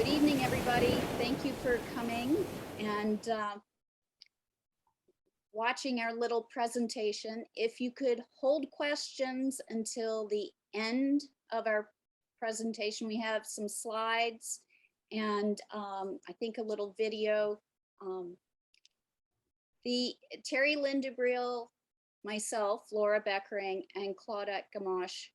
Good evening, everybody. Thank you for coming and watching our little presentation. If you could hold questions until the end of our presentation, we have some slides and I think a little video. The Terrilynn Dubreuil, myself, Laura Beckering, and Claudette Gamache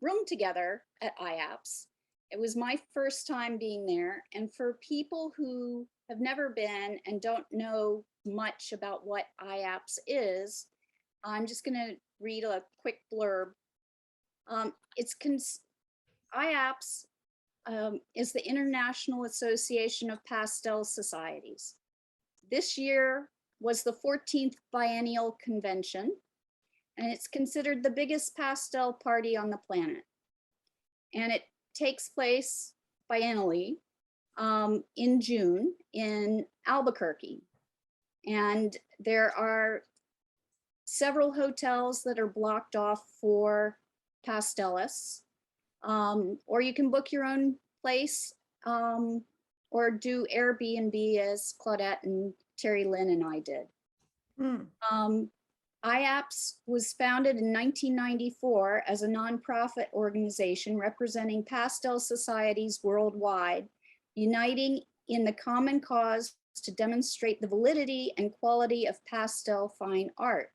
roomed together at Iaps. It was my first time being there, and for people who have never been and don't know much about what Iaps is, I'm just going to read a quick blurb. Iaps is the International Association of Pastel Societies. This year was the 14th biennial convention, and it's considered the biggest pastel party on the planet. And it takes place biennially in June in Albuquerque. And there are several hotels that are blocked off for pastelists, or you can book your own place or do Airbnb as Claudette and Terrilynn and I did. Iaps was founded in 1994 as a nonprofit organization representing pastel societies worldwide, uniting in the common cause to demonstrate the validity and quality of pastel fine art.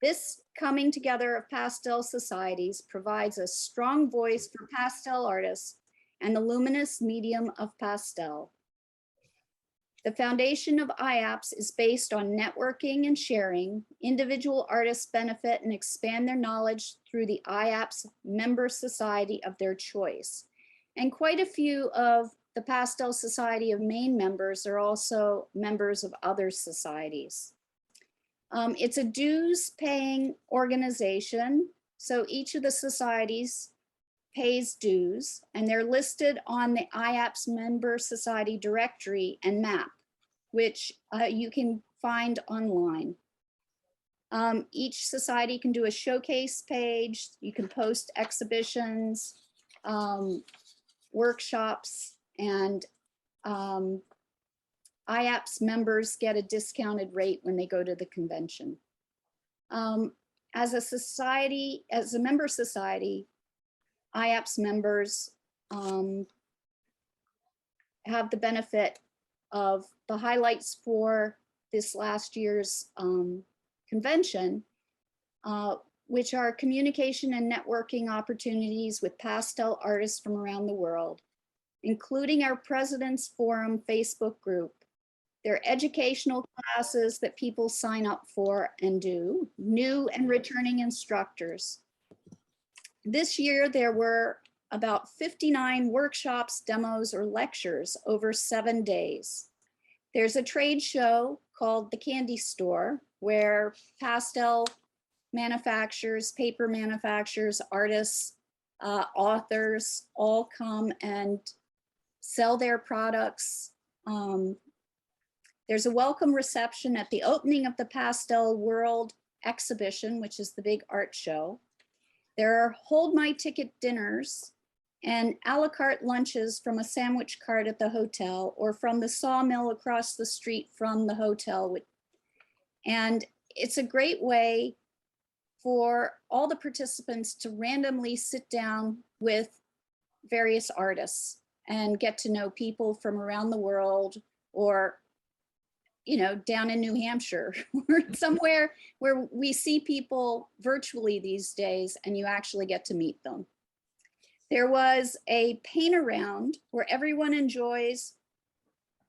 This coming together of pastel societies provides a strong voice for pastel artists and the luminous medium of pastel. The foundation of Iaps is based on networking and sharing. Individual artists benefit and expand their knowledge through the Iaps member society of their choice. And quite a few of the Pastel Society of Maine members are also members of other societies. It's a dues paying organization. So each of the societies pays dues, and they're listed on the Iaps member society directory and map, which you can find online. Each society can do a showcase page. You can post exhibitions, workshops, and Iaps members get a discounted rate when they go to the convention. As a society, as a member society, Iaps members have the benefit of the highlights for this last year's convention, which are communication and networking opportunities with pastel artists from around the world, including our President's Forum Facebook group. There are educational classes that people sign up for and do, new and returning instructors. This year, there were about 59 workshops, demos, or lectures over 7 days. There's a trade show called The Candy Store, where pastel manufacturers, paper manufacturers, artists, authors all come and sell their products. There's a welcome reception at the opening of the Pastel World exhibition, which is the big art show. There are hold my ticket dinners and a la carte lunches from a sandwich cart at the hotel or from the sawmill across the street from the hotel. And it's a great way for all the participants to randomly sit down with various artists and get to know people from around the world, or down in New Hampshire or somewhere where we see people virtually these days and you actually get to meet them. There was a paint around where everyone enjoys.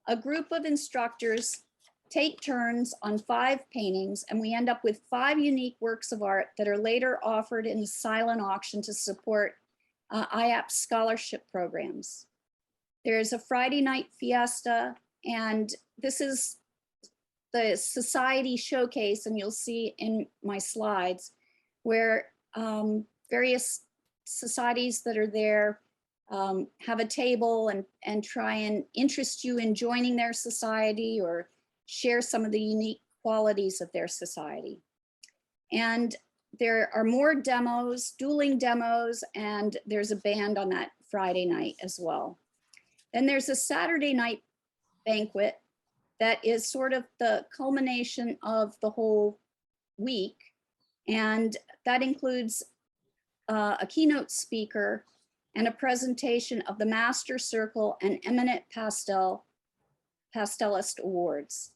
A group of instructors take turns on 5 paintings, and we end up with 5 unique works of art that are later offered in the silent auction to support Iaps scholarship programs. There's a Friday night fiesta, and this is the society showcase, and you'll see in my slides where various societies that are there have a table and try and interest you in joining their society or share some of the unique qualities of their society. And there are more demos, dueling demos, and there's a band on that Friday night as well. Then there's a Saturday night banquet that is sort of the culmination of the whole week. And that includes a keynote speaker and a presentation of the Master Circle and Eminent Pastelist Awards.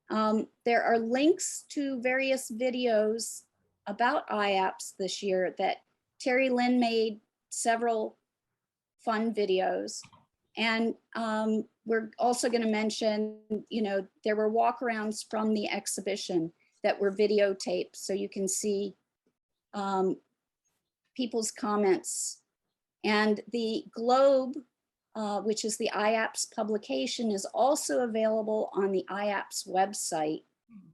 There are links to various videos about Iaps this year that Terrilynn made several fun videos. And we're also going to mention, you know, there were walkarounds from the exhibition that were videotaped, so you can see people's comments. And the Globe, which is the Iaps publication, is also available on the Iaps website.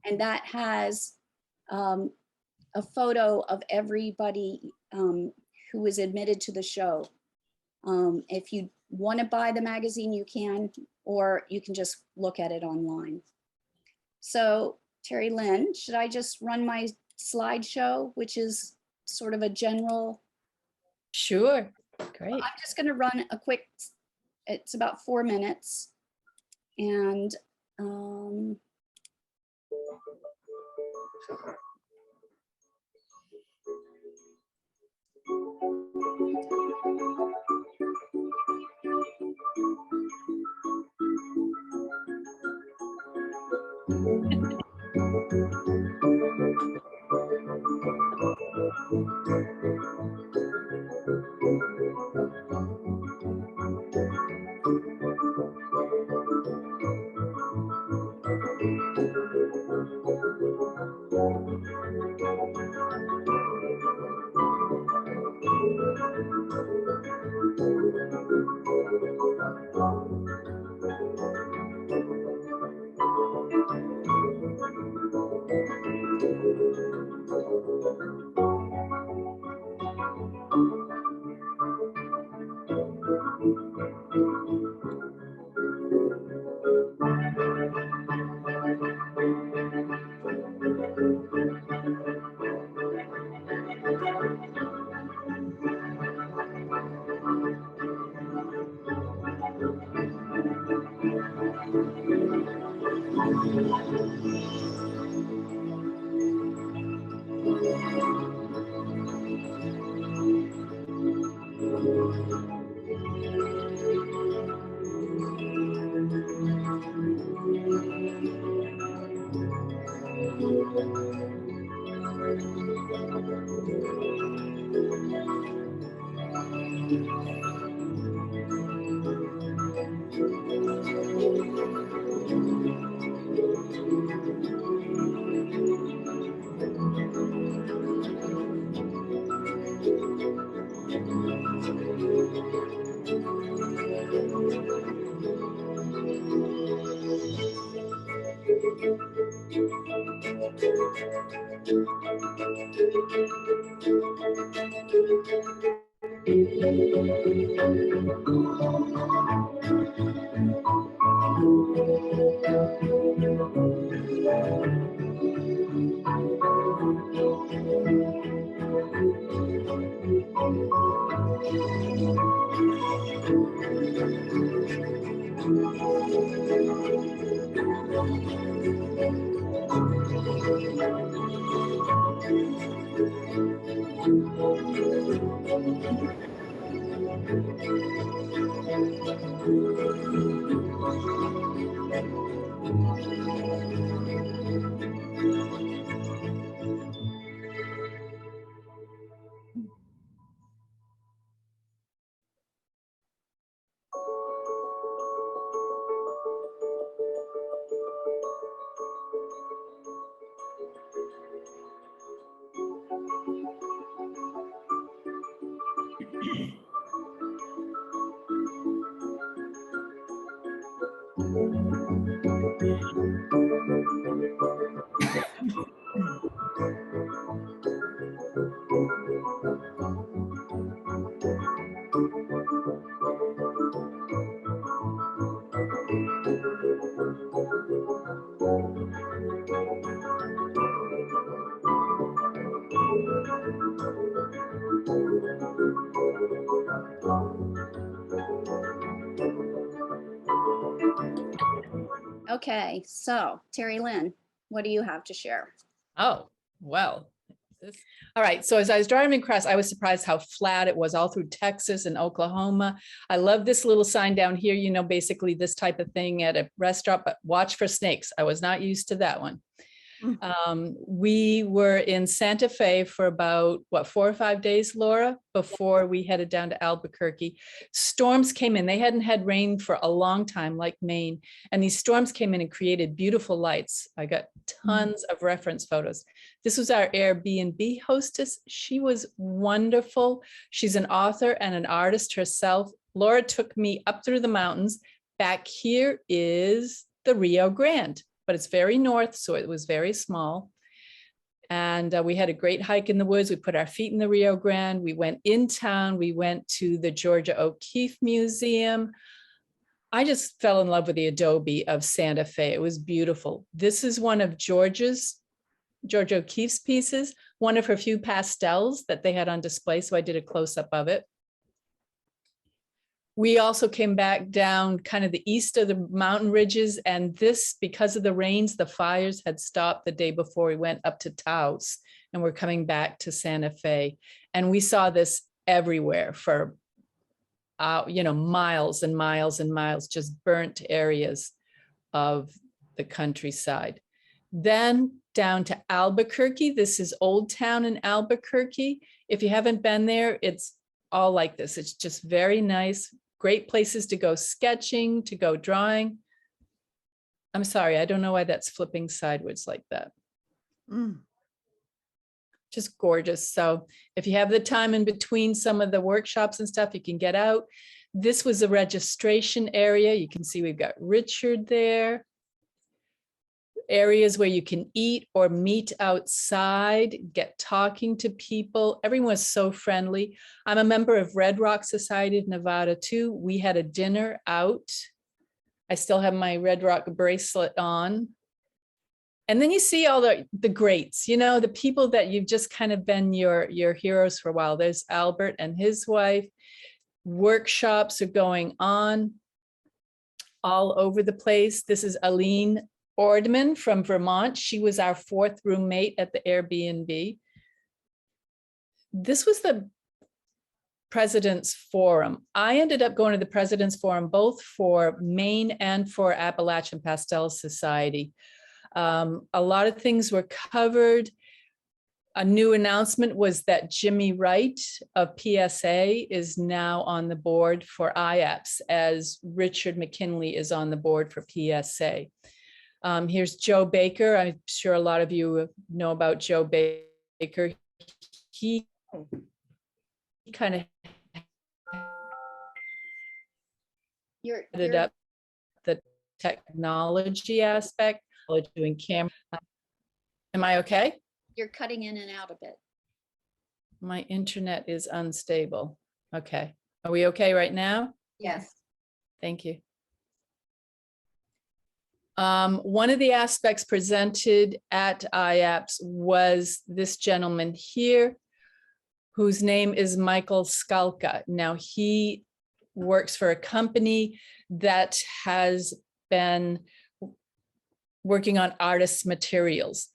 And that has a photo of everybody who was admitted to the show. If you want to buy the magazine, you can, or you can just look at it online. So Terrilynn, should I just run my slideshow, which is sort of a general? Sure, great. I'm just going to run a quick, it's about 4 minutes. And Okay, so Terrilynn, what do you have to share? Oh, well. All right. So as I was driving across, I was surprised how flat it was all through Texas and Oklahoma. I love this little sign down here, you know, basically this type of thing at a restaurant, but watch for snakes. I was not used to that one. We were in Santa Fe for about, what, 4 or 5 days, Laura, before we headed down to Albuquerque. Storms came in. They hadn't had rain for a long time, like Maine. And these storms came in and created beautiful lights. I got tons of reference photos. This was our Airbnb hostess. She was wonderful. She's an author and an artist herself. Laura took me up through the mountains. Back here is the Rio Grande, but it's very north, so it was very small. And we had a great hike in the woods. We put our feet in the Rio Grande. We went in town. We went to the Georgia O'Keeffe Museum. I just fell in love with the adobe of Santa Fe. It was beautiful. This is one of Georgia O'Keeffe's pieces, one of her few pastels that they had on display, so I did a close-up of it. We also came back down kind of the east of the mountain ridges, and this, because of the rains, the fires had stopped the day before we went up to Taos, and we're coming back to Santa Fe. And we saw this everywhere for, you know, miles and miles and miles, just burnt areas of the countryside. Then down to Albuquerque. This is Old Town in Albuquerque. If you haven't been there, it's all like this. It's just very nice. Great places to go sketching, to go drawing. I'm sorry, I don't know why that's flipping sideways like that. Just gorgeous. So if you have the time in between some of the workshops and stuff, you can get out. This was a registration area. You can see we've got Richard there. Areas where you can eat or meet outside, get talking to people. Everyone was so friendly. I'm a member of Red Rock Society of Nevada too. We had a dinner out. I still have my Red Rock bracelet on. And then you see all the greats, you know, the people that you've just kind of been your heroes for a while. There's Albert and his wife. Workshops are going on all over the place. This is Aline Ordman from Vermont. She was our 4th roommate at the Airbnb. This was the President's Forum. I ended up going to the President's Forum both for Maine and for Appalachian Pastel Society. A lot of things were covered. A new announcement was that Jimmy Wright of PSA is now on the board for Iaps, as Richard McKinley is on the board for PSA. Here's Joe Baker. I'm sure a lot of you know about Joe Baker. He kind of headed up the technology aspect, doing camera. Am I okay? You're cutting in and out a bit. My internet is unstable. Okay. Are we okay right now? Yes. Thank you. One of the aspects presented at IAPS was this gentleman here, whose name is Michael Skalka. Now, he works for a company that has been working on artist materials.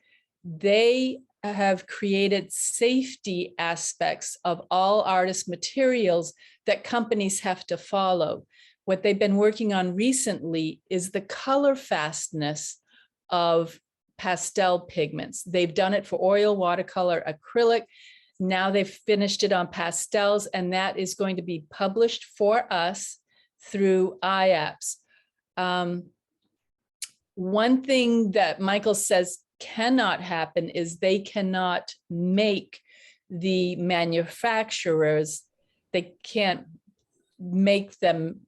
They have created safety aspects of all artist materials that companies have to follow. What they've been working on recently is the color fastness of pastel pigments. They've done it for oil, watercolor, acrylic. Now they've finished it on pastels, and that is going to be published for us through Iaps. One thing that Michael says cannot happen is they cannot make the manufacturers, they can't make them,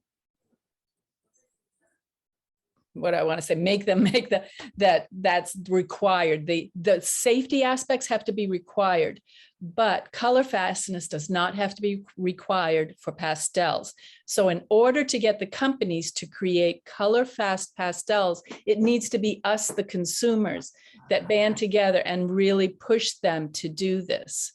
what I want to say, make them make that's required. The safety aspects have to be required, but color fastness does not have to be required for pastels. So in order to get the companies to create color fast pastels, it needs to be us, the consumers, that band together and really push them to do this.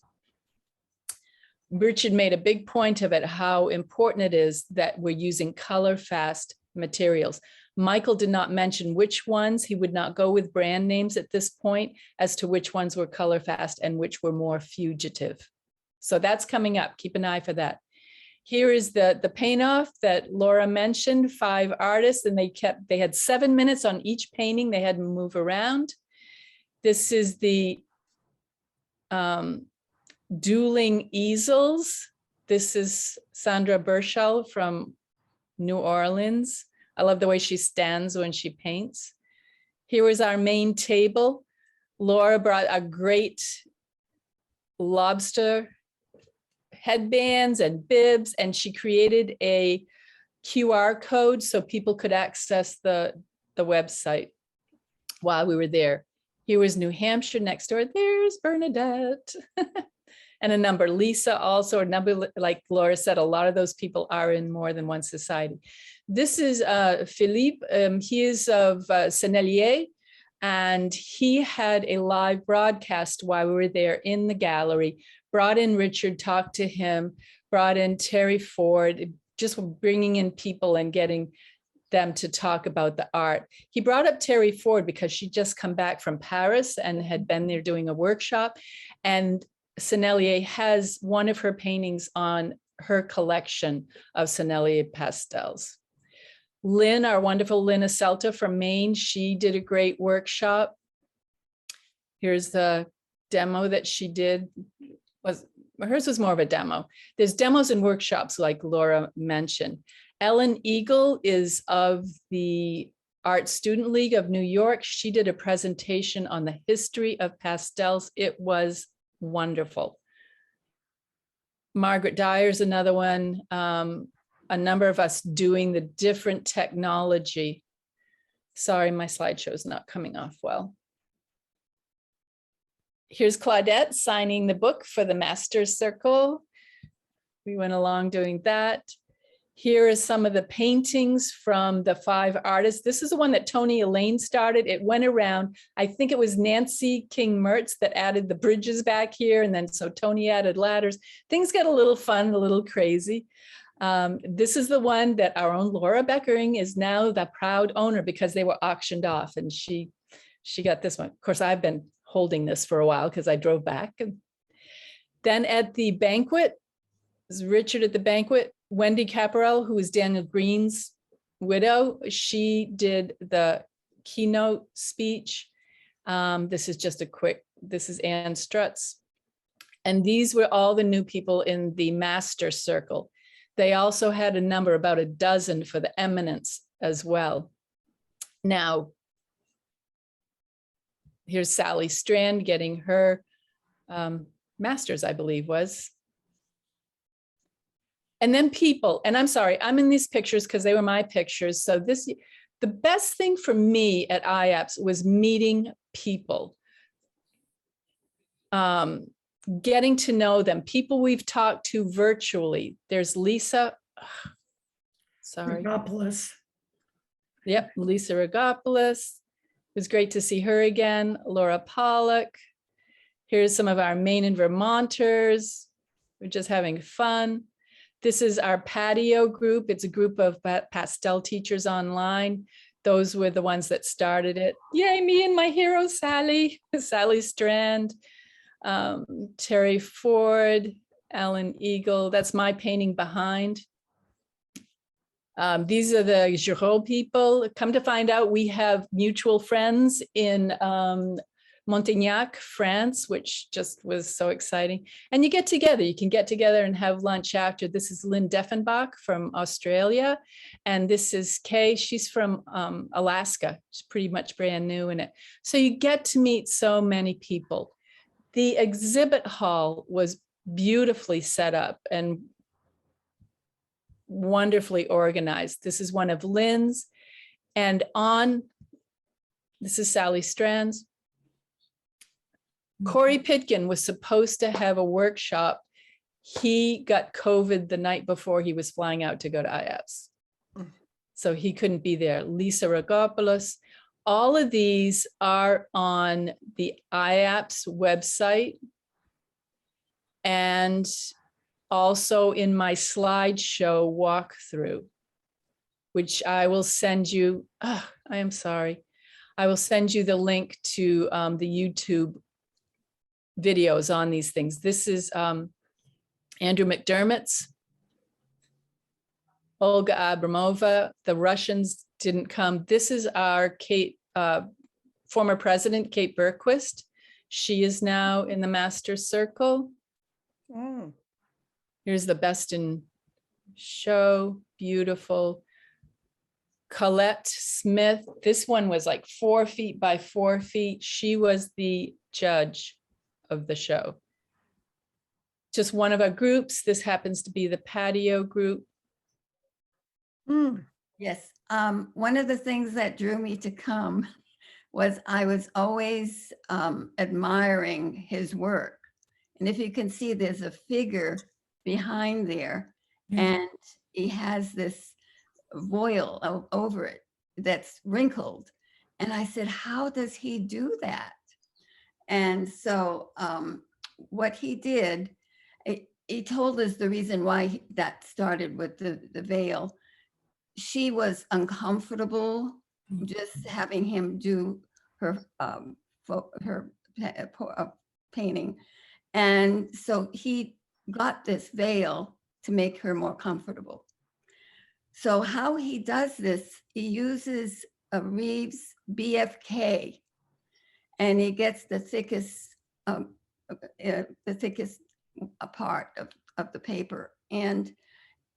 Richard made a big point of it, how important it is that we're using color fast materials. Michael did not mention which ones. He would not go with brand names at this point as to which ones were color fast and which were more fugitive. So that's coming up. Keep an eye for that. Here is the paint off that Laura mentioned, 5 artists, and they had 7 minutes on each painting. They had to move around. This is the dueling easels. This is Sandra Burchell from New Orleans. I love the way she stands when she paints. Here is our main table. Laura brought a great lobster headbands and bibs, and she created a QR code so people could access the website while we were there. Here was New Hampshire next door. There's Bernadette. And a number, Lisa also, a number, like Laura said, a lot of those people are in more than one society. This is Philippe, he is of Sennelier, and he had a live broadcast while we were there in the gallery, brought in Richard, talked to him, brought in Terry Ford, just bringing in people and getting them to talk about the art. He brought up Terry Ford because she'd just come back from Paris and had been there doing a workshop, and Sennelier has one of her paintings on her collection of Sennelier pastels. Lynn, our wonderful Lynn Aselta from Maine, she did a great workshop. Here's the demo that she did. Hers was more of a demo. There's demos and workshops like Laura mentioned. Ellen Eagle is of the Art Student League of New York. She did a presentation on the history of pastels. It was wonderful. Margaret Dyer's another one. A number of us doing the different technology. Sorry, my slideshow is not coming off well. Here's Claudette signing the book for the Master's Circle. We went along doing that. Here are some of the paintings from the 5 artists. This is the one that Tony Elaine started. It went around. I think it was Nancy King Mertz that added the bridges back here. And then so Tony added ladders. Things got a little fun, a little crazy. This is the one that our own Laura Beckering is now the proud owner because they were auctioned off, and she got this one. Of course, I've been holding this for a while because I drove back. And then at the banquet, this is Richard at the banquet. Wendy Caparel, who is Daniel Green's widow, she did the keynote speech. This is just a quick, this is Ann Strutz. And these were all the new people in the Master Circle. They also had a number, about a dozen for the eminence as well. Now, here's Sally Strand getting her master's, I believe was. And then people, and I'm sorry, I'm in these pictures because they were my pictures. So this, the best thing for me at Iaps was meeting people, getting to know them, people we've talked to virtually. There's Lisa, sorry. Regopoulos. Yep, Lisa Regopoulos. It was great to see her again. Laura Pollock. Here's some of our Maine and Vermonters. We're just having fun. This is our patio group. It's a group of pastel teachers online. Those were the ones that started it. Yay, me and my hero, Sally, Sally Strand, Terry Ford, Ellen Eagle. That's my painting behind. These are the Giraud people. Come to find out, we have mutual friends in Montignac, France, which just was so exciting. And you get together, you can get together and have lunch after. This is Lynn Deffenbach from Australia. And this is Kay, she's from Alaska. She's pretty much brand new in it. So you get to meet so many people. The exhibit hall was beautifully set up and wonderfully organized. This is one of Lynn's. And on, this is Sally Strand's. Corey Pitkin was supposed to have a workshop. He got COVID the night before he was flying out to go to Iaps. So he couldn't be there. Lisa Regopoulos. All of these are on the Iaps website and also in my slideshow walkthrough. which I will send you. I am sorry. I will send you the link to the YouTube videos on these things. This is Andrew McDermott's, Olga Abramova. The Russians didn't come. This is our Kate, former president, Kate Bergquist. She is now in the Master's Circle. Mm. Here's the best in show, beautiful. Colette Smith, this one was like 4 feet by 4 feet. She was the judge of the show. Just one of our groups. This happens to be the patio group. Yes. One of the things that drew me to come was I was always admiring his work. And if you can see, there's a figure behind there, and he has this voile over it that's wrinkled. And I said, how does he do that? And so what he did, he told us the reason why that started with the veil. She was uncomfortable just having him do her painting. And so he got this veil to make her more comfortable. So how he does this, he uses a Reeves BFK, and he gets the thickest part of the paper, and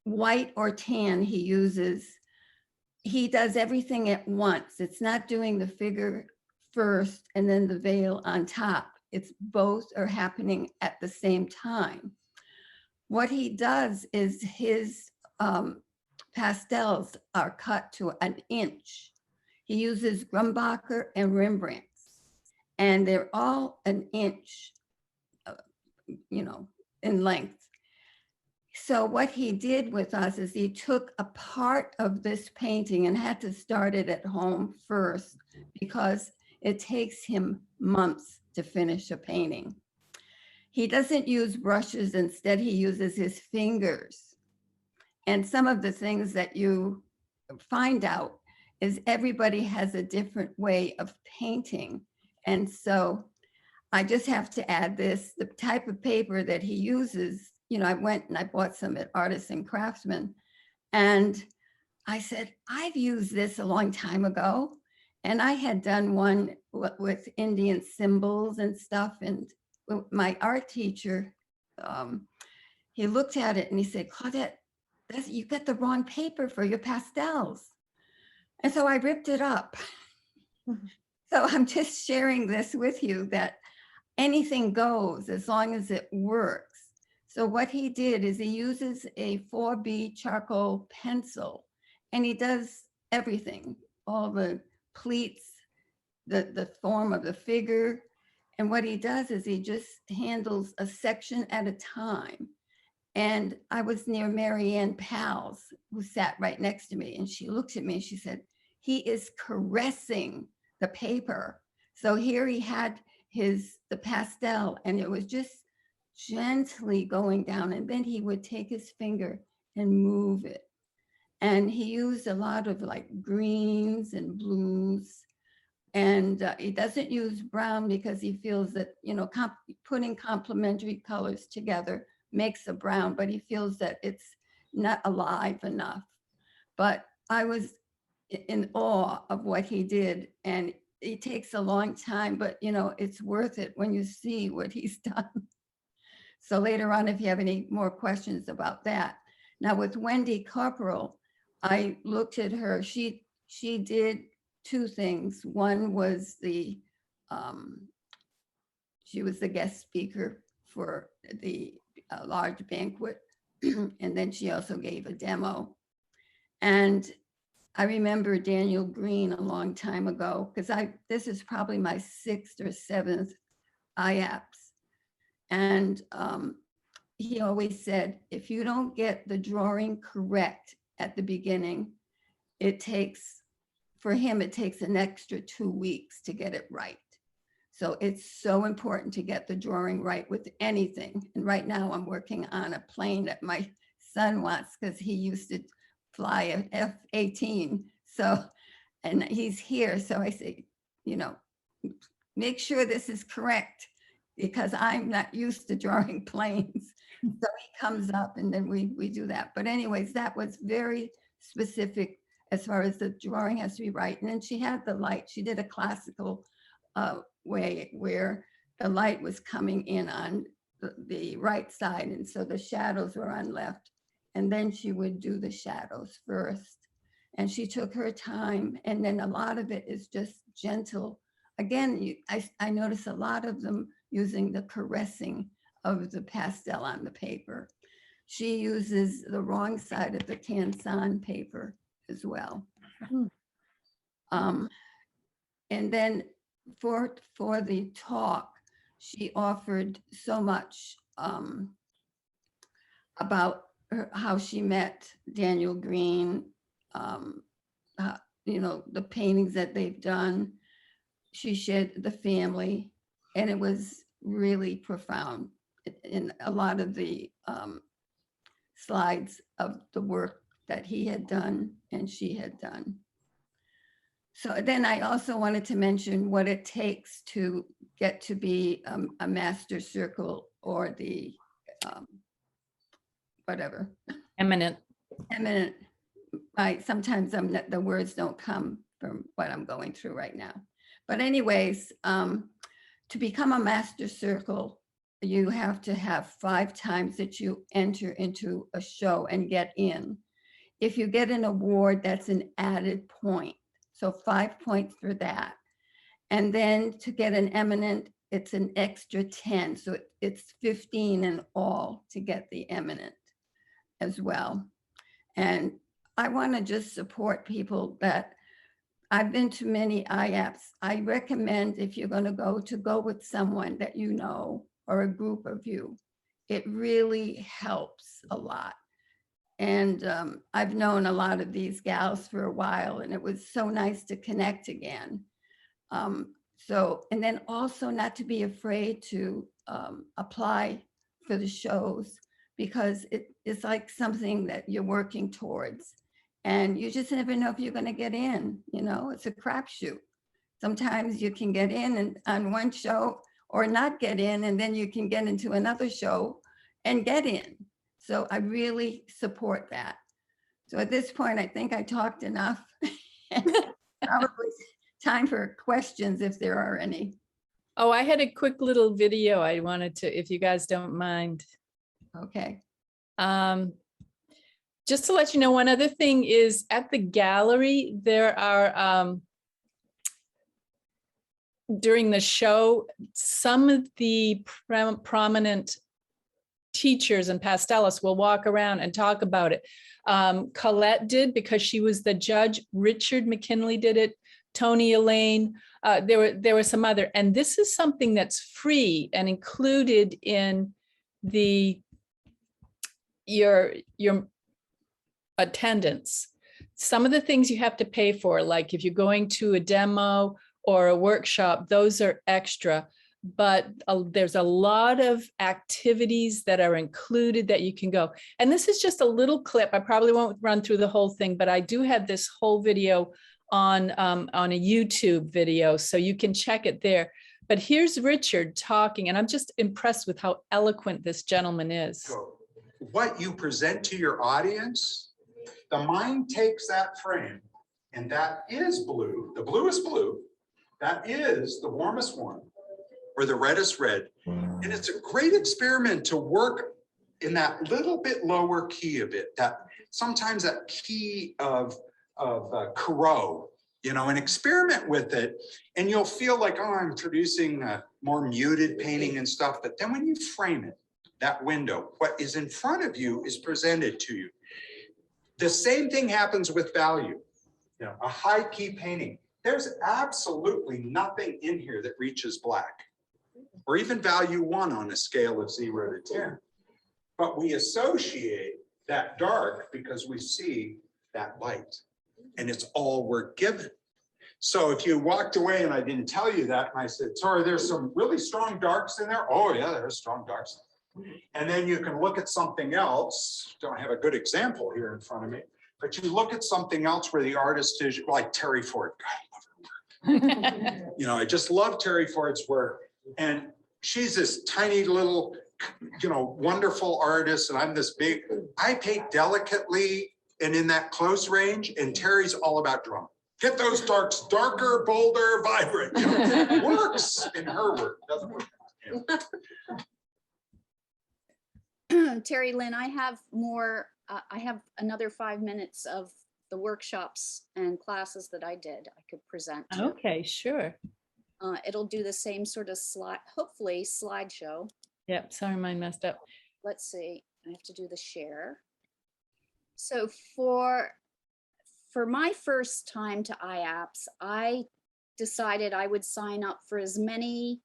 white or tan he uses. He does everything at once. It's not doing the figure first and then the veil on top. It's both are happening at the same time. What he does is his pastels are cut to an inch. He uses Grumbacher and Rembrandts, and they're all an inch, in length. So what he did with us is he took a part of this painting and had to start it at home first, because it takes him months to finish a painting. He doesn't use brushes. Instead, he uses his fingers. And some of the things that you find out is everybody has a different way of painting. And so I just have to add this, the type of paper that he uses. I went and I bought some at Artists and Craftsmen, and I said, I've used this a long time ago. And I had done one with Indian symbols and stuff. And my art teacher, he looked at it and he said, Claudette, you got the wrong paper for your pastels. And so I ripped it up. So I'm just sharing this with you, that anything goes as long as it works. So what he did is he uses a 4B charcoal pencil, and he does everything, all the pleats, the form of the figure. And what he does is he just handles a section at a time. And I was near Marianne Pals, who sat right next to me, and she looked at me and she said, he is caressing the paper. So here he had the pastel, and it was just gently going down, and then he would take his finger and move it. And he used a lot of like greens and blues, and he doesn't use brown because he feels that, putting complementary colors together makes a brown, but he feels that it's not alive enough. But I was in awe of what he did, and it takes a long time, but it's worth it when you see what he's done. So later on, if you have any more questions about that. Now with Wendy Corporal, I looked at her. She did two things. One was she was the guest speaker for the large banquet, and then she also gave a demo. And I remember Daniel Green a long time ago, because this is probably my 6th or 7th Iaps. And he always said, if you don't get the drawing correct at the beginning, it takes an extra 2 weeks to get it right. So it's so important to get the drawing right with anything. And right now I'm working on a plane that my son wants, because he used to fly a F-18. So, and he's here. So I say, you know, make sure this is correct because I'm not used to drawing planes. So he comes up and then we do that. But anyways, that was very specific as far as the drawing has to be right. And then she had the light. She did a classical way where the light was coming in on the right side. And so the shadows were on left. And then she would do the shadows first. And she took her time. And then a lot of it is just gentle. Again, I notice a lot of them using the caressing of the pastel on the paper. She uses the wrong side of the Canson paper as well. And then for the talk, she offered so much about how she met Daniel Green, you know, the paintings that they've done. She shared the family, and it was really profound in a lot of the slides of the work that he had done and she had done. So then I also wanted to mention what it takes to get to be a master circle or the whatever. Eminent. Sometimes the words don't come from what I'm going through right now. But anyways, to become a master circle, you have to have 5 times that you enter into a show and get in. If you get an award, that's an added point. So 5 points for that. And then to get an eminent, it's an extra 10. So it's 15 in all to get the eminent as well. And I want to just support people that I've been to many Iaps. I recommend if you're going to go with someone that you know or a group of you. It really helps a lot. And I've known a lot of these gals for a while, and it was so nice to connect again. And then also not to be afraid to apply for the shows, because it's like something that you're working towards. And you just never know if you're going to get in, you know, it's a crapshoot. Sometimes you can get in on one show or not get in, and then you can get into another show and get in. So I really support that. So at this point, I think I talked enough. Probably time for questions if there are any. Oh, I had a quick little video I wanted to, if you guys don't mind. Okay. Just to let you know, one other thing is at the gallery, there are, during the show, some of the prominent teachers and pastelists will walk around and talk about it. Colette did, because she was the judge. Richard McKinley did it. Tony Elaine. There were some other, and this is something that's free and included in your attendance. Some of the things you have to pay for, like if you're going to a demo or a workshop, those are extra. But there's a lot of activities that are included that you can go. And this is just a little clip. I probably won't run through the whole thing, but I do have this whole video on a YouTube video, so you can check it there. But here's Richard talking, and I'm just impressed with how eloquent this gentleman is. So what you present to your audience, the mind takes that frame, and that is blue, the bluest blue, that is the warmest one, or the reddest red. And it's a great experiment to work in that little bit lower key of it, that sometimes that key of Corot, you know, and experiment with it. And you'll feel like, oh, I'm producing a more muted painting and stuff. But then when you frame it, that window, what is in front of you is presented to you. The same thing happens with value. You know, a high key painting, there's absolutely nothing in here that reaches black, or even value 1 on a scale of 0 to 10. But we associate that dark because we see that light, and it's all we're given. So if you walked away and I didn't tell you that, and I said, sorry, there's some really strong darks in there. Oh yeah, there's strong darks. And then you can look at something else. Don't have a good example here in front of me, But you look at something else where the artist is like Terry Ford. God, I love her work. You know, I just love Terry Ford's work. And she's this tiny little, you know, wonderful artist. And I'm this big, I paint delicately and in that close range. And Terry's all about drum. Get those darks darker, bolder, vibrant. You know, works in her work, doesn't work. Terrilynn, I have more, I have another 5 minutes of the workshops and classes that I did I could present to. Okay, sure. It'll do the same sort of slide, hopefully slideshow. Yep, sorry, mine messed up. Let's see, I have to do the share. So for my first time to Iaps, I decided I would sign up for as many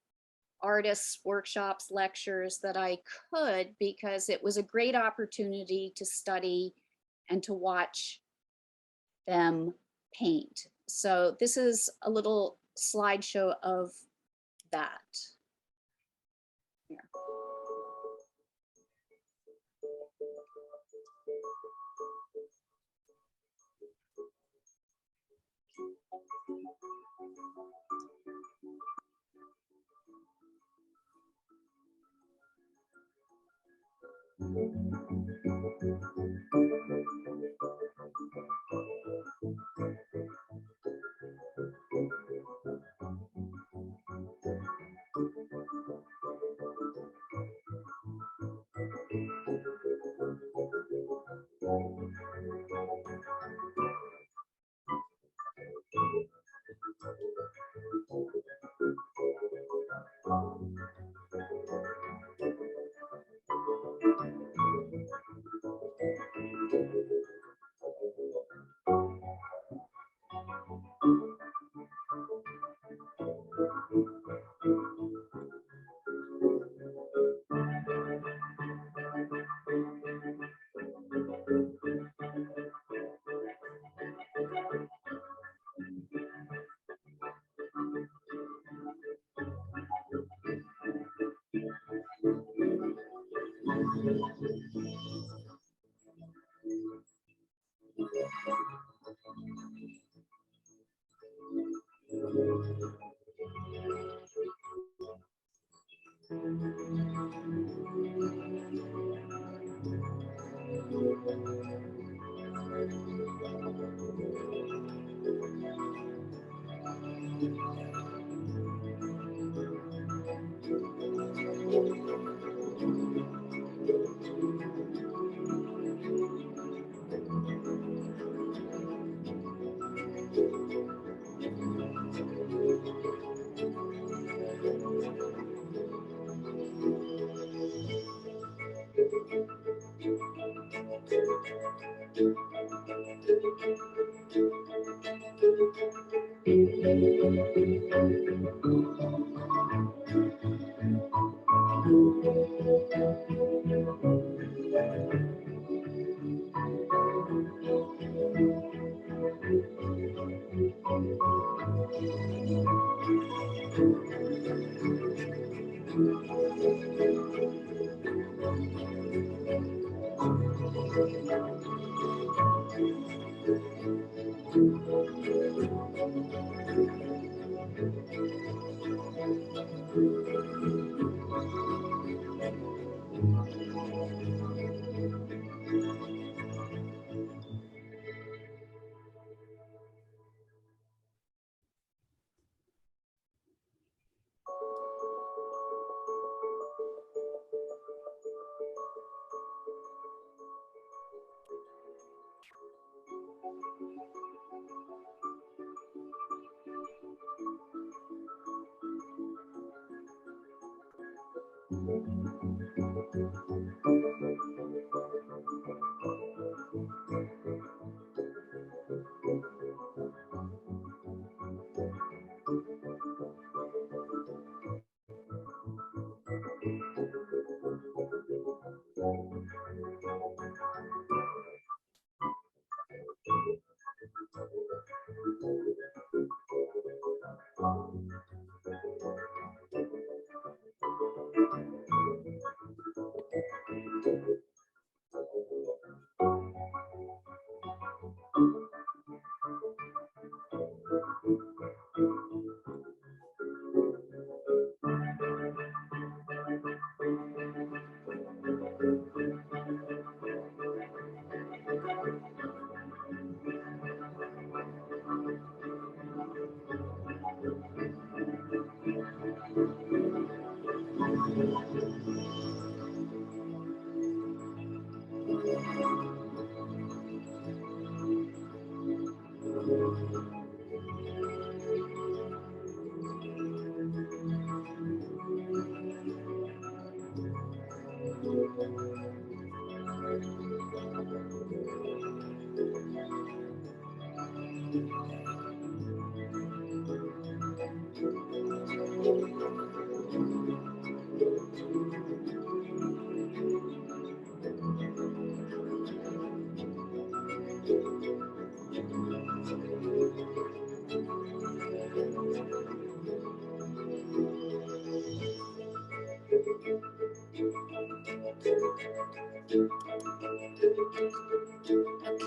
artists, workshops, lectures that I could, because it was a great opportunity to study and to watch them paint. So this is a little slideshow of that. Here.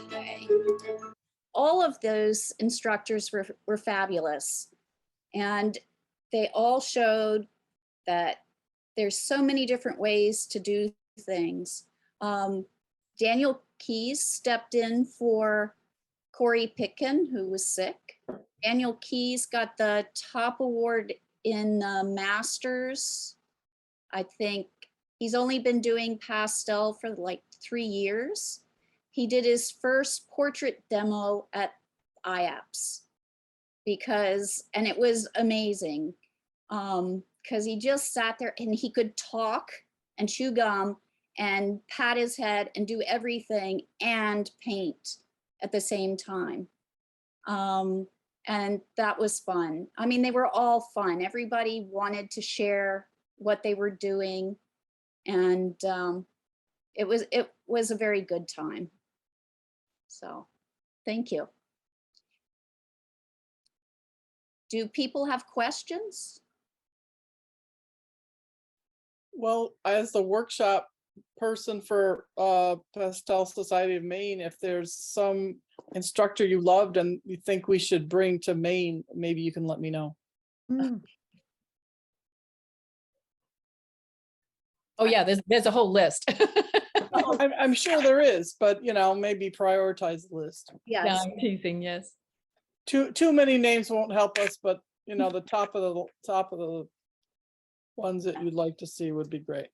Okay. All of those instructors were fabulous. And they all showed that there's so many different ways to do things. Daniel Keyes stepped in for Corey Pitkin, who was sick. Daniel Keyes got the top award in the Masters. I think he's only been doing pastel for like 3 years. He did his first portrait demo at Iaps and it was amazing because he just sat there and he could talk and chew gum and pat his head and do everything and paint at the same time. And that was fun. I mean, they were all fun. Everybody wanted to share what they were doing. And it was a very good time. So thank you. Do people have questions? Well, as the workshop person for Pastel Society of Maine, if there's some instructor you loved and you think we should bring to Maine, maybe you can let me know. Oh yeah, there's a whole list. I'm sure there is, but you know, maybe prioritize the list. Yeah, Yes. I'm teasing, yes. Too many names won't help us, but you know, the top of the ones that you'd like to see would be great.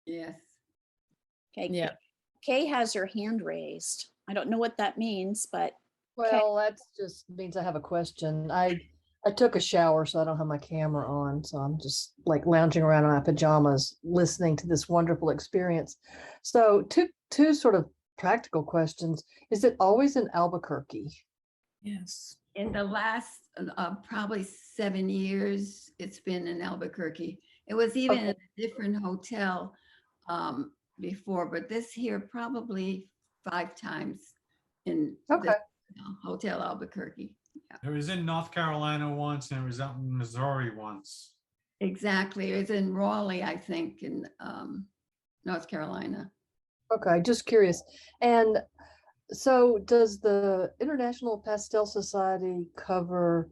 Yes. Okay. Yeah. Kay has her hand raised. I don't know what that means, but Well, that just means I have a question. I took a shower, so I don't have my camera on. So I'm just like lounging around in my pajamas, listening to this wonderful experience. So two sort of practical questions. Is it always in Albuquerque? Yes. In the last probably 7 years, it's been in Albuquerque. It was even in a different hotel before, but this here probably 5 times in Okay. this Hotel Albuquerque. It was in North Carolina once and it was out in Missouri once. Exactly. It's in Raleigh, I think, in North Carolina. Okay, just curious. And so does the International Pastel Society cover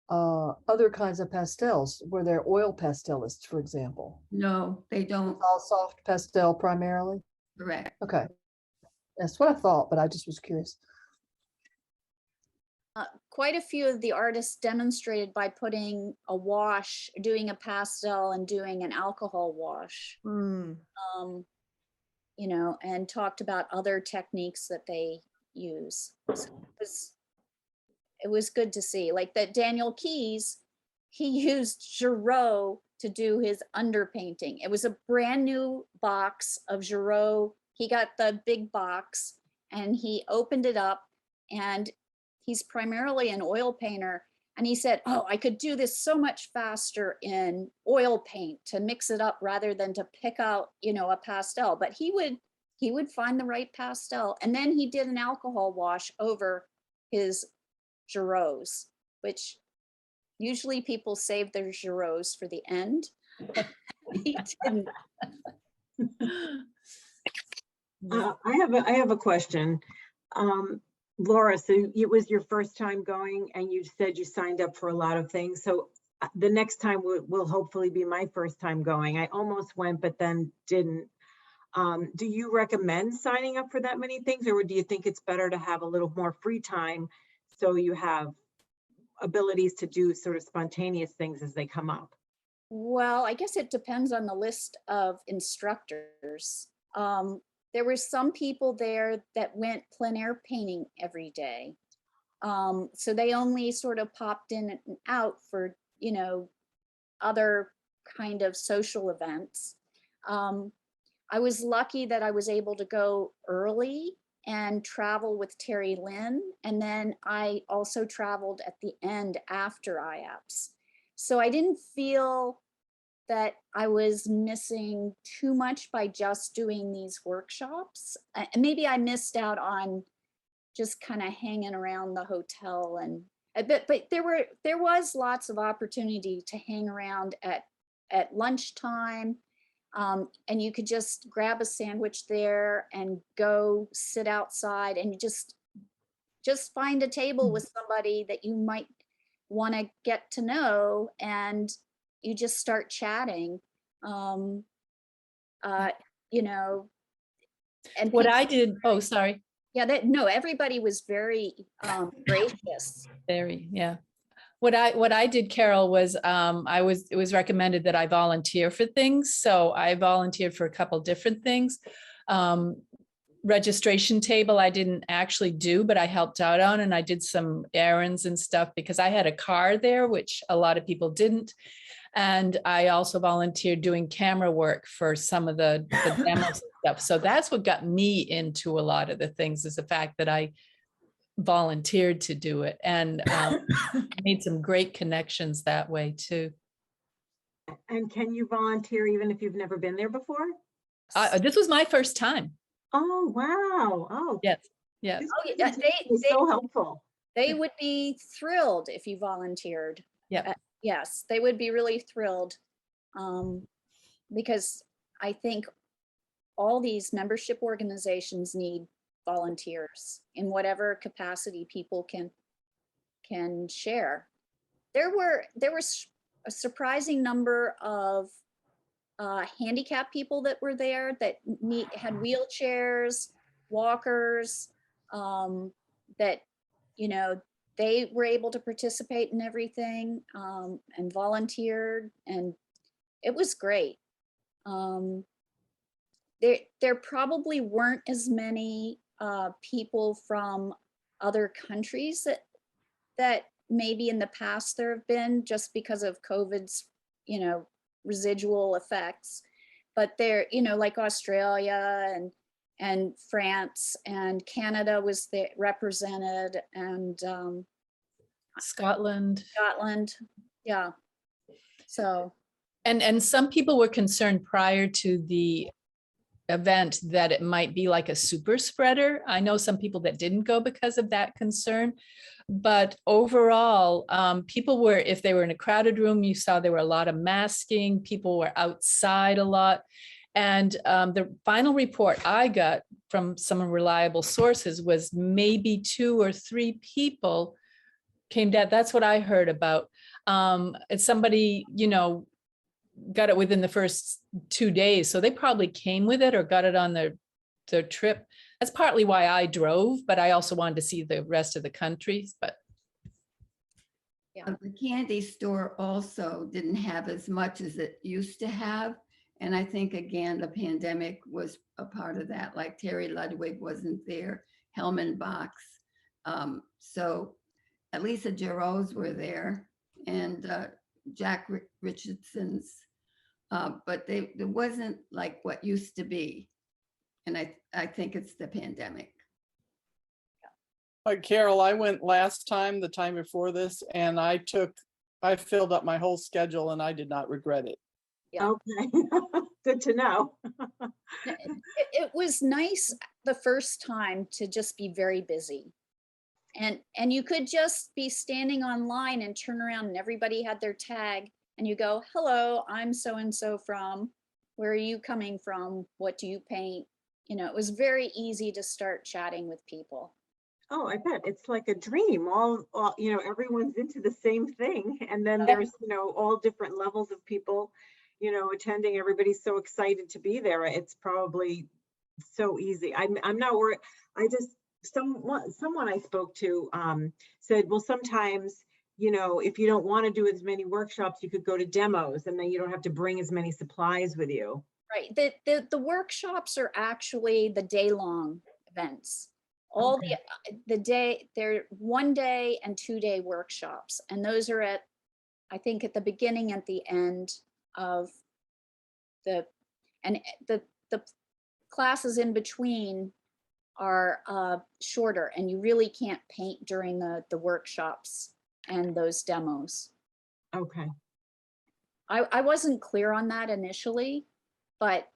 other kinds of pastels? Were there oil pastelists, for example? No, they don't. All soft pastel primarily? Correct. Okay. That's what I thought, but I just was curious. quite a few of the artists demonstrated by putting a wash, doing a pastel and doing an alcohol wash. You know, and talked about other techniques that they use. So it was good to see. Like that Daniel Keyes, he used Giraud to do his underpainting. It was a brand new box of Giraud. He got the big box and he opened it up, and he's primarily an oil painter. And he said, oh, I could do this so much faster in oil paint to mix it up rather than to pick out, you know, a pastel. But he would find the right pastel. And then he did an alcohol wash over his Giroux, which usually people save their Giroux for the end. He didn't. I have a question. Laura, so it was your first time going and you said you signed up for a lot of things. So the next time will hopefully be my first time going. I almost went, but then didn't. Do you recommend signing up for that many things, or do you think it's better to have a little more free time so you have abilities to do sort of spontaneous things as they come up? Well, I guess it depends on the list of instructors. There were some people there that went plein air painting every day. So they only sort of popped in and out for, you know, other kind of social events. I was lucky that I was able to go early and travel with Terrilynn. And then I also traveled at the end after Iaps. So I didn't feel that I was missing too much by just doing these workshops. And maybe I missed out on just kind of hanging around the hotel, and but there was lots of opportunity to hang around at lunchtime. And you could just grab a sandwich there and go sit outside and you just find a table with somebody that you might want to get to know, and you just start chatting. You know, and What people- I did, oh, sorry, yeah, no, everybody was very gracious. yeah. What I did, Carol, was it was recommended that I volunteer for things. So I volunteered for a couple different things. Registration table I didn't actually do, but I helped out on, and I did some errands and stuff because I had a car there, which a lot of people didn't. And I also volunteered doing camera work for some of the demos and stuff. So that's what got me into a lot of the things, is the fact that I volunteered to do it, and made some great connections that way too. And can you volunteer even if you've never been there before? This was my first time. Oh, wow. Oh, Yes, yes. this Oh, yeah, presentation is so helpful. They would be thrilled if you volunteered. Yeah. Yes, they would be really thrilled. Because I think all these membership organizations need volunteers in whatever capacity people can share. There was a surprising number of handicapped people that were there that had wheelchairs, walkers, that, you know, they were able to participate in everything, and volunteered, and it was great. There probably weren't as many people from other countries that maybe in the past there have been, just because of COVID's, you know, residual effects. But there, you know, like Australia and France and Canada was there represented, and Scotland. Yeah. So. And some people were concerned prior to the event that it might be like a super spreader. I know some people that didn't go because of that concern, but overall, people were, if they were in a crowded room, you saw there were a lot of masking, people were outside a lot. And the final report I got from some reliable sources was maybe 2 or 3 people came down. That's what I heard about. It's somebody, you know, got it within the first 2 days. So they probably came with it or got it on their trip. That's partly why I drove, but I also wanted to see the rest of the country. But Yeah. The candy store also didn't have as much as it used to have. And I think, again, the pandemic was a part of that. Like Terry Ludwig wasn't there, Hellman Box. So at least the Giroux were there, and Jack Richardson's. But it wasn't like what used to be. And I think it's the pandemic. Carol, I went last time, the time before this, and I filled up my whole schedule and I did not regret it. Yeah. Okay, good to know. It was nice the first time to just be very busy. And you could just be standing online and turn around and everybody had their tag, and you go, hello, I'm so-and-so from, where are you coming from? What do you paint? You know, it was very easy to start chatting with people. Oh, I bet it's like a dream. All, you know, everyone's into the same thing. And then there's, you know, all different levels of people, you know, attending. Everybody's so excited to be there. It's probably so easy. I'm not worried. Someone I spoke to said, well, sometimes, you know, if you don't want to do as many workshops, you could go to demos and then you don't have to bring as many supplies with you. Right. The workshops are actually the day-long events. All Okay. the day, they're 1 day and 2 day workshops. And those are I think at the beginning, at the end of the classes in between are shorter, and you really can't paint during the workshops and those demos. Okay. I wasn't clear on that initially, but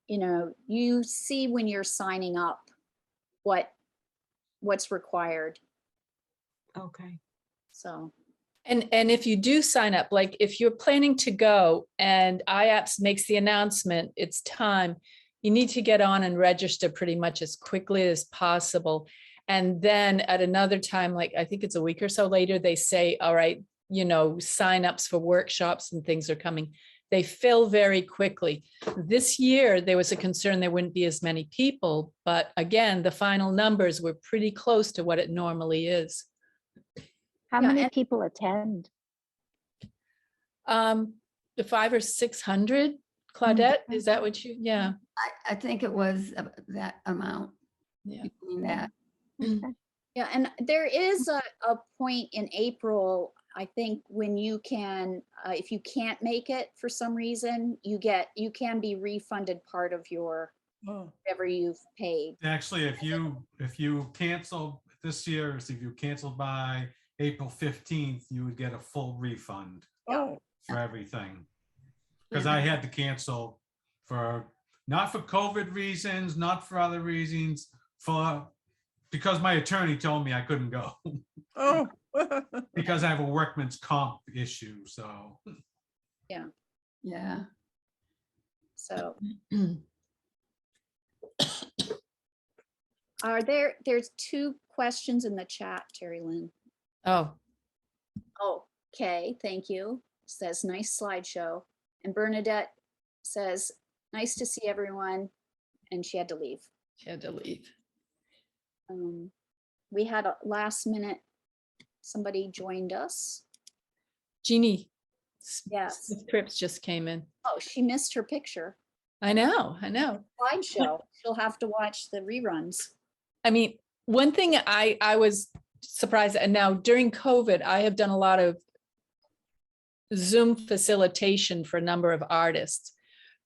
you know, you see when you're signing up what's required. Okay. So And if you do sign up, like if you're planning to go and Iaps makes the announcement, it's time, you need to get on and register pretty much as quickly as possible. And then at another time, like I think it's a week or so later, they say, all right, you know, signups for workshops and things are coming. They fill very quickly. This year, there was a concern there wouldn't be as many people, but again, the final numbers were pretty close to what it normally is. How Yeah, many and- people attend? The 500 or 600, Claudette, is that what you, yeah. I think it was that amount. Yeah. Between that. Yeah, and there is a point in April, I think, when you can, if you can't make it for some reason, you can be refunded part of your, whatever you've paid. Actually, if you cancel this year, if you canceled by April 15th, you would get a full refund Oh, for everything. Because I had to cancel not for COVID reasons, not for other reasons, because my attorney told me I couldn't go. oh. Because I have a workman's comp issue, so. Yeah. So there's 2 questions in the chat, Terrilynn. Oh, Oh, okay, thank you. Says nice slideshow. And Bernadette says, nice to see everyone. And she had to leave. she had to leave. We had a last minute, somebody joined us. Jeannie. Yes. Smith Cripps just came in. Oh, she missed her picture. I know. Slideshow. She'll have to watch the reruns. I mean, one thing I was surprised, and now during COVID, I have done a lot of Zoom facilitation for a number of artists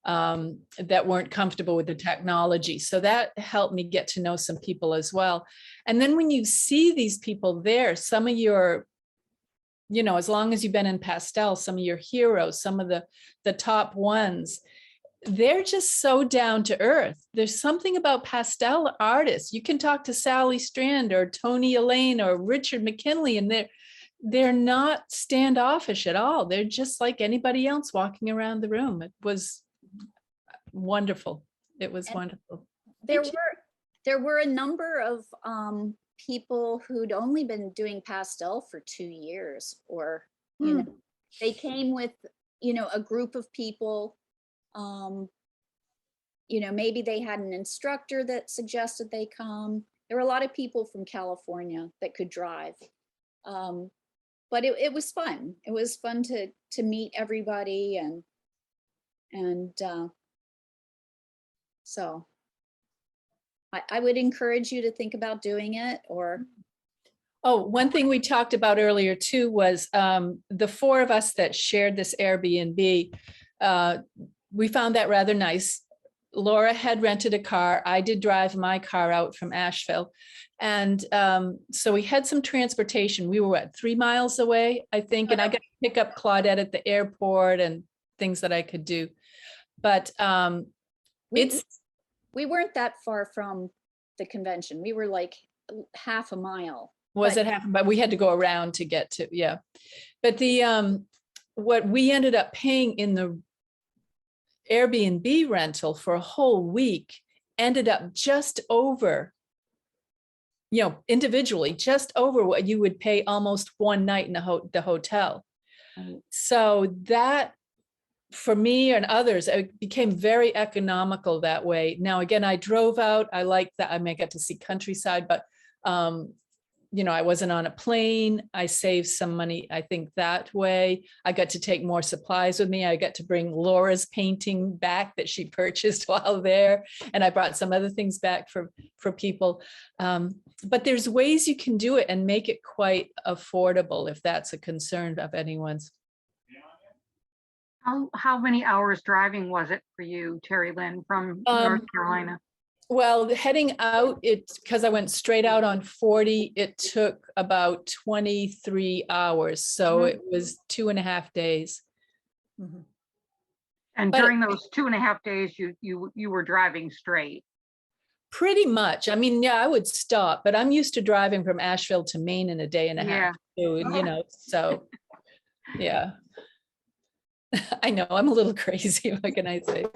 that weren't comfortable with the technology. So that helped me get to know some people as well. And then when you see these people there, some of your, you know, as long as you've been in pastel, some of your heroes, some of the top ones, they're just so down to earth. There's something about pastel artists. You can talk to Sally Strand or Tony Elaine or Richard McKinley, and they're not standoffish at all. They're just like anybody else walking around the room. It was wonderful. It was And wonderful. There were a number of people who'd only been doing pastel for 2 years, or you know, they came with, you know, a group of people. You know, maybe they had an instructor that suggested they come. There were a lot of people from California that could drive. But it was fun. It was fun to meet everybody, and so I would encourage you to think about doing it. Or Oh, one thing we talked about earlier too was the 4 of us that shared this Airbnb. We found that rather nice. Laura had rented a car. I did drive my car out from Asheville. And so we had some transportation. We were 3 miles away, I think, and I got to pick up Claudette at the airport and things that I could do. But we weren't that far from the convention. We were like half a mile. Was it half? But we had to go around to get to, yeah. But the what we ended up paying in the Airbnb rental for a whole week ended up just over, you know, individually, just over what you would pay almost one night in the hotel. So that, for me and others, it became very economical that way. Now, again, I drove out. I liked that. I may get to see countryside, but you know, I wasn't on a plane. I saved some money, I think, that way. I got to take more supplies with me. I got to bring Laura's painting back that she purchased while there. And I brought some other things back for people. But there's ways you can do it and make it quite affordable if that's a concern of anyone's. How many hours driving was it for you, Terrilynn, from North Carolina? Well, heading out, because I went straight out on 40, it took about 23 hours. So it was 2.5 days. And But during those 2.5 days, you were driving straight. Pretty much. I mean, yeah, I would stop, but I'm used to driving from Asheville to Maine in a day and a half. Yeah. You know, so Yeah. I know, I'm a little crazy. What can I say?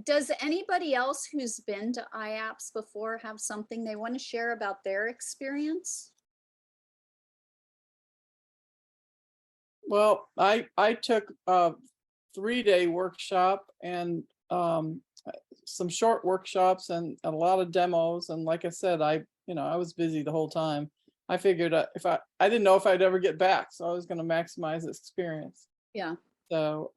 Does anybody else who's been to Iaps before have something they want to share about their experience? Well, I took a 3-day workshop and some short workshops and a lot of demos. And like I said, I was busy the whole time. I figured if I didn't know if I'd ever get back, so I was going to maximize this experience. Yeah. So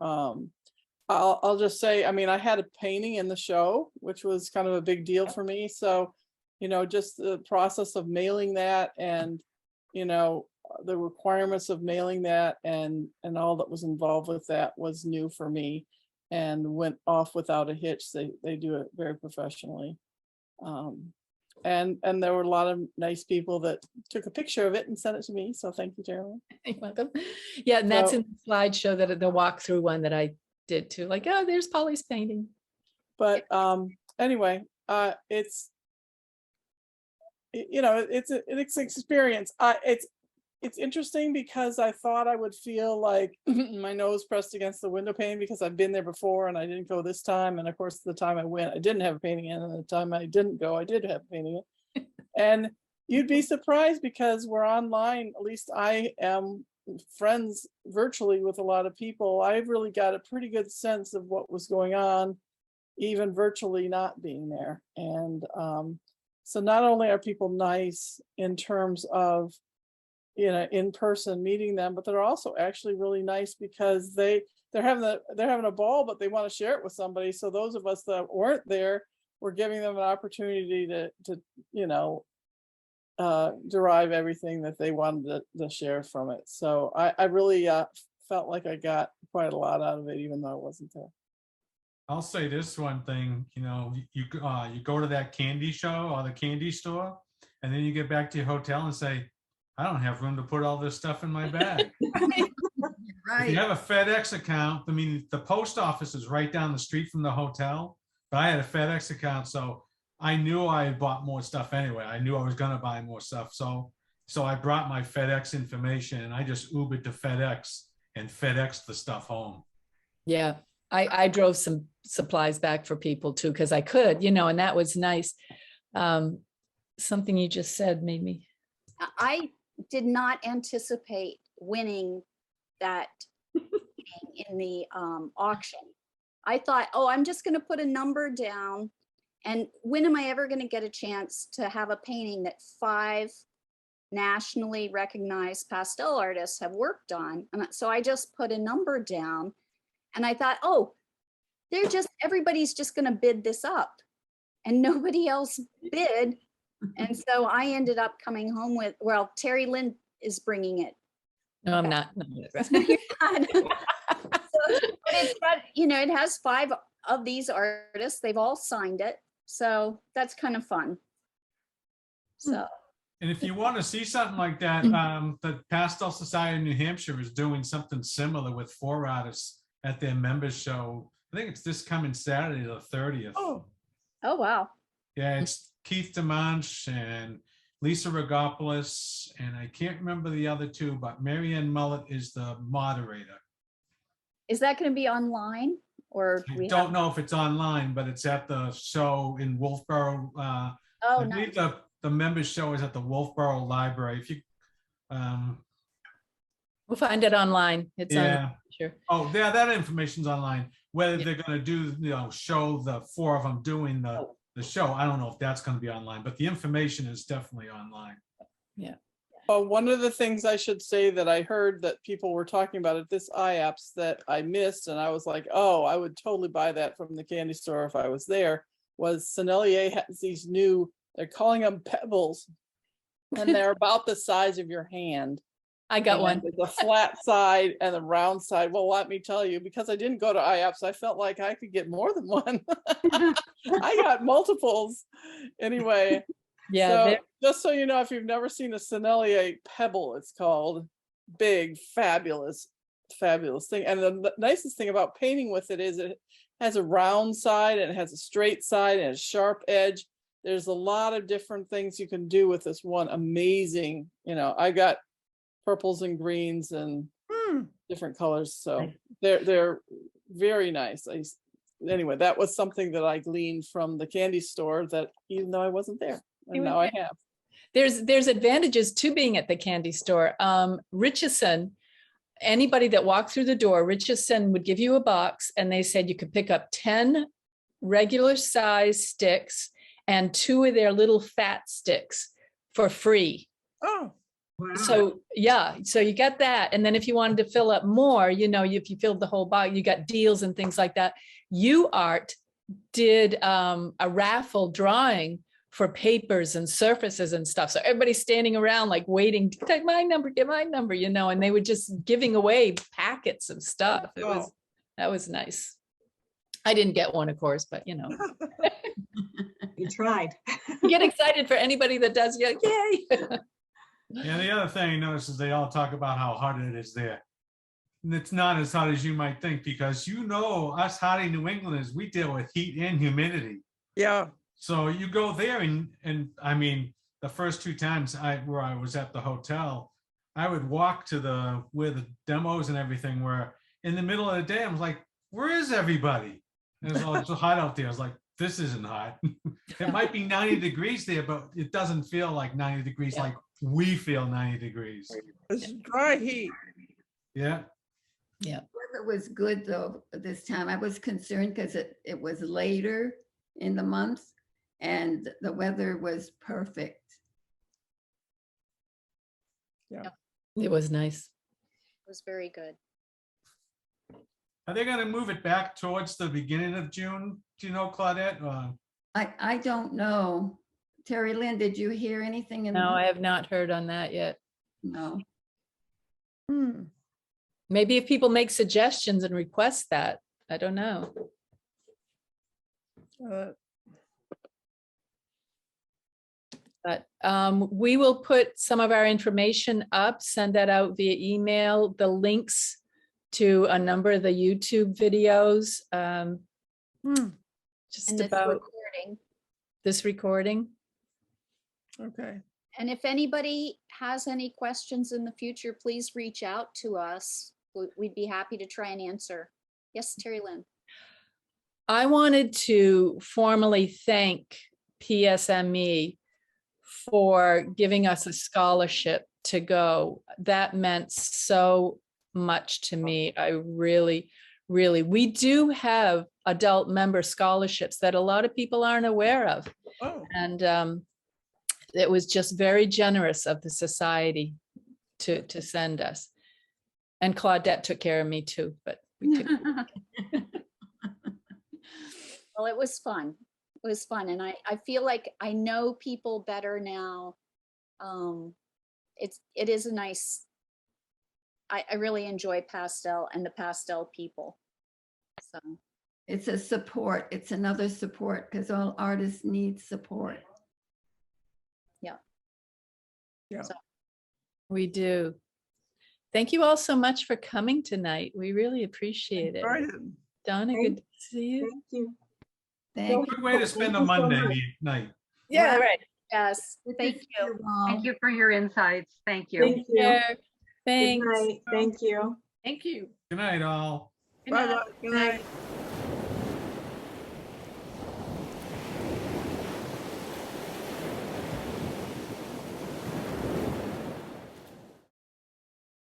I'll just say, I mean, I had a painting in the show, which was kind of a big deal for me. So, just the process of mailing that and, the requirements of mailing that and all that was involved with that was new for me and went off without a hitch. They do it very professionally. And there were a lot of nice people that took a picture of it and sent it to me. So thank you, Terrilynn. You're welcome. Yeah, and that's So- in the slideshow, that the walkthrough one that I did too. Like, oh, there's Polly's painting. But anyway, it's it's an experience. It's interesting because I thought I would feel like my nose pressed against the window pane because I've been there before and I didn't go this time. And of course, the time I went, I didn't have a painting in, and the time I didn't go, I did have a painting in. And you'd be surprised because we're online. At least I am friends virtually with a lot of people. I've really got a pretty good sense of what was going on, even virtually not being there. And so not only are people nice in terms of in person meeting them, but they're also actually really nice because they're having a ball, but they want to share it with somebody. So those of us that weren't there, we're giving them an opportunity to derive everything that they wanted to share from it. So I really felt like I got quite a lot out of it, even though I wasn't there. I'll say this one thing, you go to that candy show or the candy store, and then you get back to your hotel and say, I don't have room to put all this stuff in my bag. If you have a FedEx account, I mean, the post office is right down the street from the hotel, but I had a FedEx account, so I knew I had bought more stuff anyway. I knew I was going to buy more stuff. So I brought my FedEx information and I just Ubered to FedEx and FedEx the stuff home. Yeah, I drove some supplies back for people too, because I could, and that was nice. Something you just said made me. I did not anticipate winning that in the auction. I thought, oh, I'm just going to put a number down. And when am I ever going to get a chance to have a painting that 5 nationally recognized pastel artists have worked on? And so I just put a number down and I thought, oh, everybody's just going to bid this up. And nobody else bid. And so I ended up coming home with, well, Terrilynn is bringing it. No, I'm not. No. You're not. So, but it's got, it has 5 of these artists. They've all signed it. So that's kind of fun. So. And if you want to see something like that, the Pastel Society of New Hampshire is doing something similar with 4 artists at their members show. I think it's this coming Saturday, the 30th. Oh, wow. Yeah, it's Keith DeManche and Lisa Rogopoulos, and I can't remember the other 2, but Marianne Mullet is the moderator. Is that going to be online? Or I don't know if it's online, but it's at the show in Wolfboro. I believe the members show is at the Wolfboro Library. If you, we'll find it online. It's on. Sure. Oh, yeah, that information's online. Whether they're going to do, show the 4 of them doing the show, I don't know if that's going to be online, but the information is definitely online. Yeah. One of the things I should say that I heard that people were talking about at this Iaps that I missed, and I was like, oh, I would totally buy that from the candy store if I was there, was Sennelier has these new, they're calling them pebbles, and they're about the size of your hand. I got one. The flat side and the round side. Well, let me tell you, because I didn't go to Iaps, I felt like I could get more than one. I got multiples. Anyway. Yeah. So, just so you know, if you've never seen a Sennelier pebble, it's called, big, fabulous thing. And the nicest thing about painting with it is it has a round side and it has a straight side and a sharp edge. There's a lot of different things you can do with this one. Amazing. I got purples and greens and Hmm. different colors. So Nice. they're very nice. Anyway, that was something that I gleaned from the candy store, that even though I wasn't there, and now I have. There's advantages to being at the candy store. Richardson, anybody that walked through the door, Richardson would give you a box and they said you could pick up 10 regular size sticks and 2 of their little fat sticks for free. Oh, Wow. So yeah, so you get that. And then if you wanted to fill up more, if you filled the whole box, you got deals and things like that. UArt did a raffle drawing for papers and surfaces and stuff. So everybody's standing around like waiting to get my number, and they were just giving away packets of stuff. That was nice. I didn't get one, of course, but You tried. you get excited for anybody that does. You're like, yay. Yeah, the other thing I noticed is they all talk about how hot it is there. And it's not as hot as you might think, because us hardy New Englanders, we deal with heat and humidity. yeah. So you go there and I mean, the first 2 times where I was at the hotel, I would walk to where the demos and everything were. In the middle of the day, I was like, where is everybody? And it was all so hot out there. I was like, this isn't hot. It might be 90 degrees there, but it doesn't feel like 90 degrees Yeah. like we feel 90 degrees. It's dry heat. Yeah. Weather was good though this time. I was concerned because it was later in the month and the weather was perfect. It was nice. It was very good. Are they going to move it back towards the beginning of June? Do you know, Claudette? I don't know. Terrilynn, did you hear anything? No, I have not heard on that yet. No. Hmm. Maybe if people make suggestions and request that, I don't know. Uh, But we will put some of our information up, send that out via email, the links to a number of the YouTube videos. hmm. Just And this about recording. this recording. Okay. And if anybody has any questions in the future, please reach out to us. We'd be happy to try and answer. Yes, Terrilynn. I wanted to formally thank PSME for giving us a scholarship to go. That meant so much to me. I really, we do have adult member scholarships that a lot of people aren't aware of. Oh, And it was just very generous of the society to send us. And Claudette took care of me too, but we took Well, it was fun. It was fun. And I feel like I know people better now. It is a nice, I really enjoy pastel and the pastel people. So, It's a support. It's another support because all artists need support. we do. Thank you all so much for coming tonight. We really appreciate it. right. Donna, good to see you. Thank you. Thank Good way to spend a Monday night. Yeah, right. yes, you. thank you. all. Thank you for your insights. Thank you. Thank you. Yeah, Good thanks. night. Thank you. Thank you. Good night, all. Bye-bye. Good night.